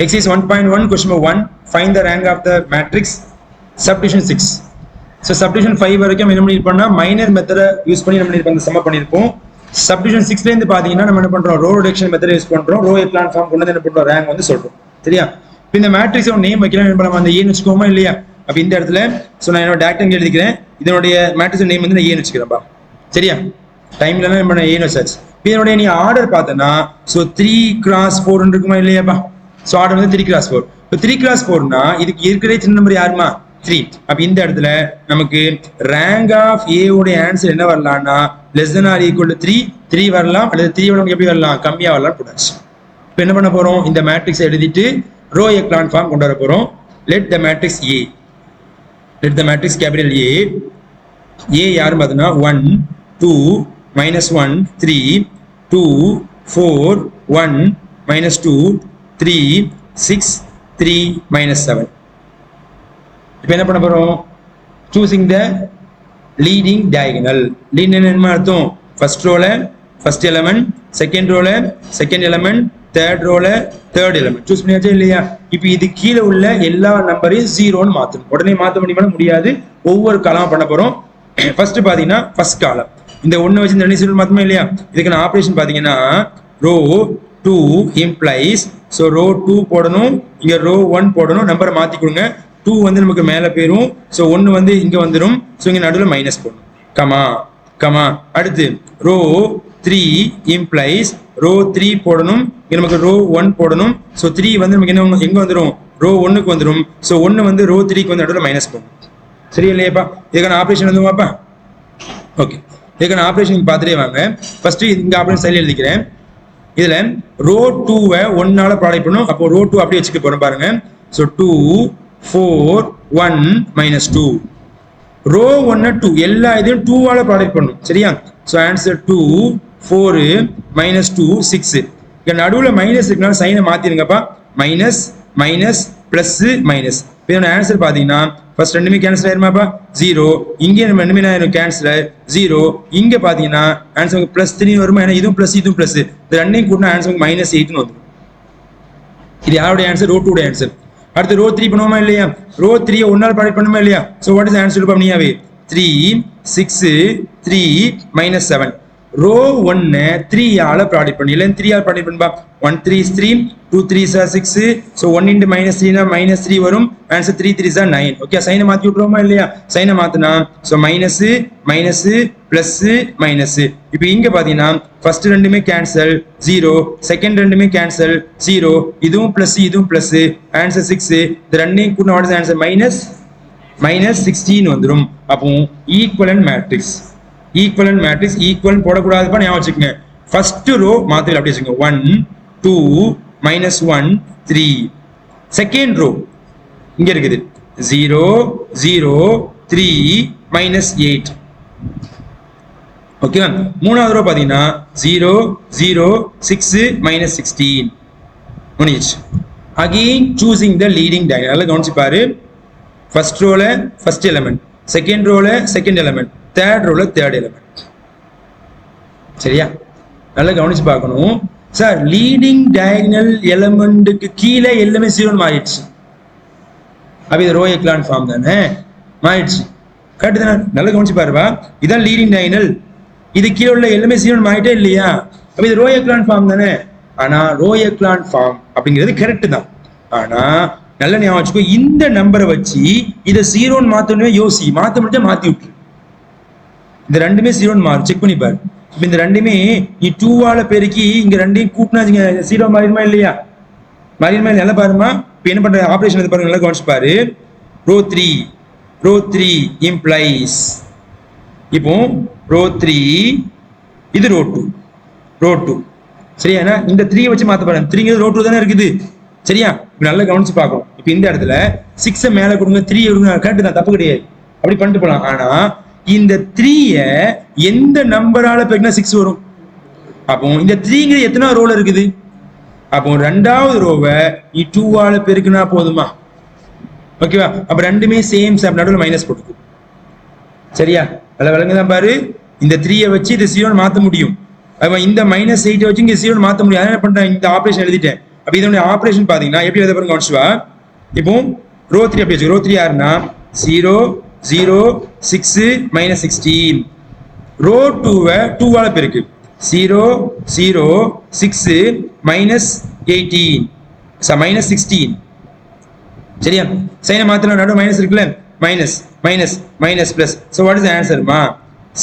Exercise 1.1 question number 1. Find the rank of the matrix subdivision 6. So subdivision 5 வரைக்கும் என்ன பண்ணிருப்போம்னா minor மெத்தட use பண்ணி நம்ம இந்த சம் பண்ணிருப்போம். Subdivision 6ல இருந்து பாத்தீங்கன்னா நம்ம என்ன பண்றோம் ரோ ரிடக்ஷன் மெத்தட் யூஸ் பண்றோம். ரோ எக்லான் ஃபார்ம் கொண்டு வந்து என்ன பண்றோம் ரேங்க் வந்து சொல்றோம். சரியா? இப்போ இந்த மேட்ரிக்ஸோட நேம் வைக்கலாம் என்ன பண்ணலாம் அந்த ஏன்னு வெச்சுக்கோமா இல்லையா? அப்ப இந்த இடத்துல சோ நான் என்னோட டாக்டர் எழுதிக்கிறேன். இதனுடைய மேட்ரிக்ஸ் நேம் வந்து நான் ஏன்னு வெச்சுக்கிறேன்ப்பா. சரியா? டைம்ல என்ன பண்ண ஏன்னு வெச்சாச்சு. இதனுடைய நீ ஆர்டர் பார்த்தனா சோ 3x4 இருக்குமா இல்லையாப்பா? சோ ஆர்டர் வந்து 3x4. இப்போ 3x4னா இதுக்கு இருக்கிற சின்ன நம்பர் யாருமா 3. அப்ப இந்த இடத்துல நமக்கு ரேங்க் ஆஃப் ஏ உடைய ஆன்சர் என்ன வரலாம்னா less than or equal to 3 வரலாம் அல்லது 3 விட எப்படி வரலாம் கம்மியா வரலாம் போடாச்சு. இப்போ என்ன பண்ண போறோம் இந்த மேட்ரிக்ஸ் எழுதிட்டு ரோ எக்லான் ஃபார்ம் கொண்டு வர போறோம். Let the matrix A, let the matrix capital A. A யாரும் பார்த்தீங்கன்னா 1 2 -1 3 2 4 1 -2 3 6 3 -7. இப்போ என்ன பண்ண போறோம் choosing the leading diagonal. Leading என்ன அர்த்தம் ஃபர்ஸ்ட் ரோல ஃபர்ஸ்ட் எலிமெண்ட், செகண்ட் ரோல செகண்ட் எலிமெண்ட், தேர்ட் ரோல தேர்ட் எலிமெண்ட் சூஸ் பண்ணியாச்சா இல்லையா? இப்போ இது கீழே உள்ள எல்லா நம்பரையும் 0ன்னு மாத்தணும். உடனே மாத்த முடியாது, ஒவ்வொரு காலமா பண்ண போறோம். ஃபர்ஸ்ட் பாத்தீங்கன்னா ஃபர்ஸ்ட் காலம் இந்த ஒண்ணு வச்சு இந்த 2 மாத்தமா இல்லையா? இதுக்கான ஆபரேஷன் பாத்தீங்கன்னா ரோ 2 இம்ப்ளைஸ் சோ ரோ 2 போடணும், இங்க ரோ 1 போடணும், நம்பரை மாத்தி கொடுங்க. 2 வந்து நமக்கு மேல போயிரும், சோ 1 வந்து இங்க வந்துரும், சோ இங்க நடுவுல மைனஸ் போடணும். Comma comma. அடுத்து ரோ 3 இம்ப்ளைஸ் ரோ 3 போடணும், இங்க நமக்கு ரோ 1 போடணும், சோ 3 வந்து நமக்கு என்ன எங்க வந்துரும் ரோ 1க்கு வந்துரும், சோ 1 வந்து ரோ 3க்கு வந்து நடுவுல மைனஸ் போடணும். சரியா இல்லையாப்பா? இதுக்கான ஆபரேஷன் வந்துமாப்பா? ஓகே, இதுக்கான ஆபரேஷன் பார்த்துட்டே வாங்க. ஃபர்ஸ்ட் இந்த ஆபரேஷன் சைடுல எழுதிக்கிறேன். இதுல ரோ 2வை 1ஆல ப்ராடக்ட் பண்ணும். அப்போ ரோ 2 அப்படியே வச்சுக்க போறோம் பாருங்க. சோ 2 4 1 -2. ரோ 1 2 எல்லா இதையும் 2ஆல ப்ராடக்ட் பண்ணும். சரியா? So answer 2 4 -2 6. இங்க நடுவுல மைனஸ் இருக்கனால சைனை மாத்திருங்கப்பா. Minus minus plus minus. இதோட ஆன்சர் பாத்தீங்கன்னா ஃபர்ஸ்ட் ரெண்டுமே கேன்சல் ஆயிருமாப்பா 0. இங்க நம்ம ரெண்டுமே ஆயிரும் கேன்சல் 0. இங்க பாத்தீங்கன்னா ஆன்சர் +3 வருமா? ஏன்னா இதுவும் பிளஸ் இதுவும் பிளஸ், இது ரெண்டையும் கூட்டினா ஆன்சர் -8ன்னு வந்துடும். இது யாருடைய ஆன்சர்? ரோ 2 உடைய ஆன்சர். அடுத்து ரோ 3 பண்ணுவோமா இல்லையா? ரோ 3 1ஆல் ப்ராடக்ட் பண்ணுமா இல்லையா? சோ வாட் இஸ் ஆன்சர் பண்ணியாவே 3 6 3 -7. ரோ 1 3 ஆல ப்ராடக்ட் பண்ணி இல்ல 3 ஆல ப்ராடக்ட் பண்ணுபா. 1 3 is 3 2 3 is 6. so 1 into -3 னா -3 வரும். Answer 3 3 is 9. ஓகே, சைனை மாத்தி விட்டுறோமா இல்லையா? சைனை மாத்தினா so minus minus plus minus. இப்போ இங்க பாத்தீங்கன்னா ஃபர்ஸ்ட் ரெண்டுமே கேன்சல் 0, செகண்ட் ரெண்டுமே கேன்சல் 0, இதுவும் பிளஸ் இதுவும் பிளஸ், ஆன்சர் 6. இது ரெண்டையும் கூட்டினா வாட் இஸ் ஆன்சர் -16 வந்துரும். அப்போ equivalent matrix. Equivalent matrix equal போடக்கூடாதுப்பா, ஞாபகம் வச்சுக்கோங்க. ஃபர்ஸ்ட் ரோ மாத்திர அப்படி வச்சுக்கோங்க 1 2 -1 3. செகண்ட் ரோ இங்க இருக்குது 0 0 3 -8. ஓகேவா? மூணாவது ரோ பாத்தீங்கன்னா 0 0 6 -16 முடிஞ்சிச்சு. Again choosing the leading diagonal. கவனிச்சு பாரு. ஃபர்ஸ்ட் ரோல ஃபர்ஸ்ட் எலிமெண்ட், செகண்ட் ரோல செகண்ட் எலிமெண்ட், தேர்ட் ரோல தேர்ட் எலிமெண்ட். சரியா? நல்லா கவனிச்சு பார்க்கணும். சார் லீடிங் டயகனல் எலிமெண்ட்டுக்கு கீழே எல்லாமே 0 மாறிடுச்சு. அப்ப இது ரோ எக்லான் ஃபார்ம் தானே, மாறிடுச்சு. கரெக்ட் தானே? நல்லா கவனிச்சு பாருப்பா. இதான் லீடிங் டயகனல், இது கீழே உள்ள எல்லாமே 0 மாறிட்டே இல்லையா? அப்ப இது ரோ எக்லான் ஃபார்ம் தானே. ஆனா ரோ எக்லான் ஃபார்ம் அப்படிங்கிறது கரெக்ட் தான். ஆனா நல்ல ஞாபகம் வச்சுக்கோ, இந்த நம்பரை வச்சு இதை 0ன்னு மாத்தணுமே யோசி, மாத்த முடிஞ்சா மாத்தி விட்டு. இந்த ரெண்டுமே 0ன்னு மாறு, செக் பண்ணி பாரு. இப்ப இந்த ரெண்டுமே நீ 2ஆல பெருக்கி இங்க ரெண்டையும் கூட்டினா 0 மாறிடுமா இல்லையா? மாறிடுமா இல்லையா? நல்லா பாருமா. இப்ப என்ன பண்ற ஆபரேஷன் இது பாருங்க, நல்லா கவனிச்சு பாரு. Row 3 implies. இப்போ ரோ 3 இது ரோ 2 சரியா? இந்த 3 வச்சு மாத்த பாருங்க. 3 ரோ 2 தானே இருக்குது. சரியா? நல்லா கவனிச்சு பார்க்கணும். இப்ப இந்த இடத்துல 6 மேல கொடுங்க 3 கொடுங்க, கரெக்ட் தான், தப்பு கிடையாது, அப்படி பண்ணிட்டு போலாம். ஆனா இந்த 3 எந்த நம்பரால பெருக்கினா 6 வரும்? அப்போ இந்த 3 எத்தனை ரோல இருக்குது? அப்போ ரெண்டாவது ரோவை நீ 2ஆல பெருக்கினா போதுமா? ஓகேவா? அப்ப ரெண்டுமே சேம் சாப், நடுவுல மைனஸ் போட்டுக்கு. சரியா? நல்லா விளங்குதான் பாரு. இந்த 3 வச்சு இது 0 மாத்த முடியும். இந்த -8 வச்சு இங்க 0 மாத்த முடியும். என்ன பண்றேன், இந்த ஆபரேஷன் எழுதிட்டேன். அப்ப இதனுடைய ஆபரேஷன் பாத்தீங்கன்னா எப்படி எழுத பாருங்க கவனிச்சுவா. இப்போ ரோ 3 அப்படி வச்சு ரோ 3 யாருன்னா 0 0 6 -16. ரோ 2 2 பெருக்கு 0 0 6 -18 -16. சரியா? சைனை மாத்தலாம், நடு மைனஸ் இருக்குல்ல, minus minus minus plus. So what is ஆன்சர்மா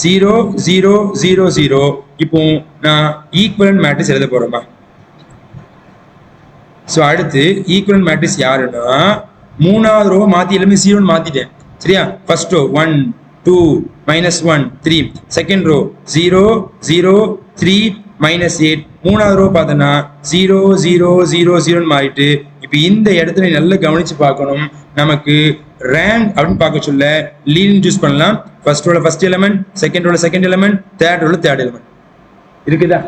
0 0 0 0. இப்போ நான் ஈக்குவலன்ட் மேட்ரிக்ஸ் எழுத போறேம்மா. ஸோ அடுத்து ஈக்குவலன்ட் மேட்ரிக்ஸ் யாருன்னா மூணாவது ரோ மாத்தி எல்லாமே 0 மாத்திட்டேன். சரியா? First row 1 2 -1 3. Second row 0 0 3 -8. மூணாவது ரோ பார்த்தோன்னா 0 0 0 0 மாறிட்டு இப்போ இந்த இடத்துல நல்லா கவனிச்சு பார்க்கணும். நமக்கு ரேங்க் அப்படின்னு பார்க்க சொல்ல லீனியர் சூஸ் பண்ணலாம். ஃபர்ஸ்ட் ரோல ஃபர்ஸ்ட் எலிமெண்ட், செகண்ட் ரோல செகண்ட் எலிமெண்ட், தேர்ட் ரோல தேர்ட் எலிமெண்ட். இருக்குதா?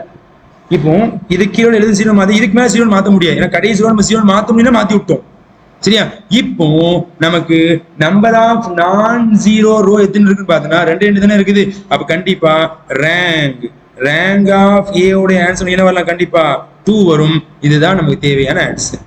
இப்போ இது கீழே எழுதி 0 மாத்தி, இதுக்கு மேல 0 மாத்த முடியாது. ஏன்னா கடைசி நம்ம 0 மாத்த முடியும்னா மாத்தி விட்டோம். சரியா? இப்போ நமக்கு நம்பர் ஆஃப் நான் ஜீரோ ரோ எத்தனை இருக்குன்னு பார்த்தோன்னா 2 தானே இருக்குது. அப்ப கண்டிப்பா ரேங்க் ஆஃப் ஏ உடைய ஆன்சர் என்ன வரலாம்? கண்டிப்பா 2 வரும். இதுதான் நமக்கு தேவையான ஆன்சர்.